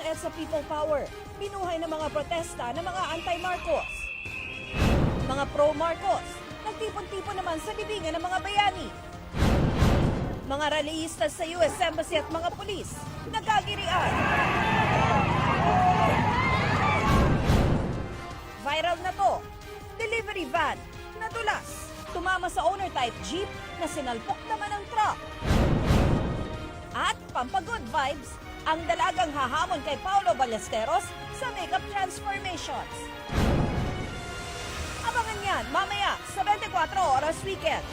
EDSA People Power, binuhay ng mga protesta ng mga anti-Marcos. Mga pro-Marcos, nagtipon-tipon naman sa libingan ng mga bayani. Mga rallyistas sa US Embassy at mga pulis, nagagirian. Viral na to, delivery van, nadulas. Tumama sa owner-type jeep na sinalpok naman ng truck. At pampagood vibes, ang dalagang hahamon kay Paulo Ballesteros sa makeup transformations. Abangan yan mamaya sa 24 Oras Weekend.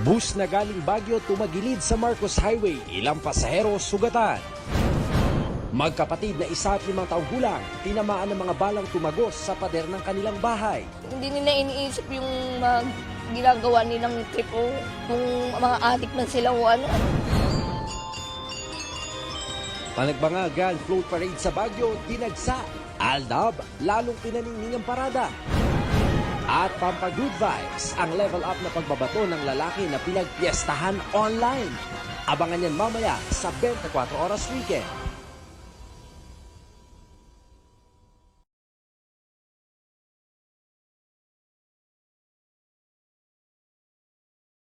Bus na galing Baguio tumagilid sa Marcos Highway, ilang pasahero sugatan. Magkapatid na 1 at 5 taong gulang, tinamaan ng mga balang tumagos sa pader ng kanilang bahay. Hindi nila iniisip yung mga ginagawa nilang trip o kung mga adik man sila o ano. Panagbangagan float parade sa Baguio, dinagsa. Aldab, lalong pinaningning ang parada. At pampagood vibes, ang level up na pagbabato ng lalaki na pinagpiestahan online. Abangan yan mamaya sa 24 Oras Weekend.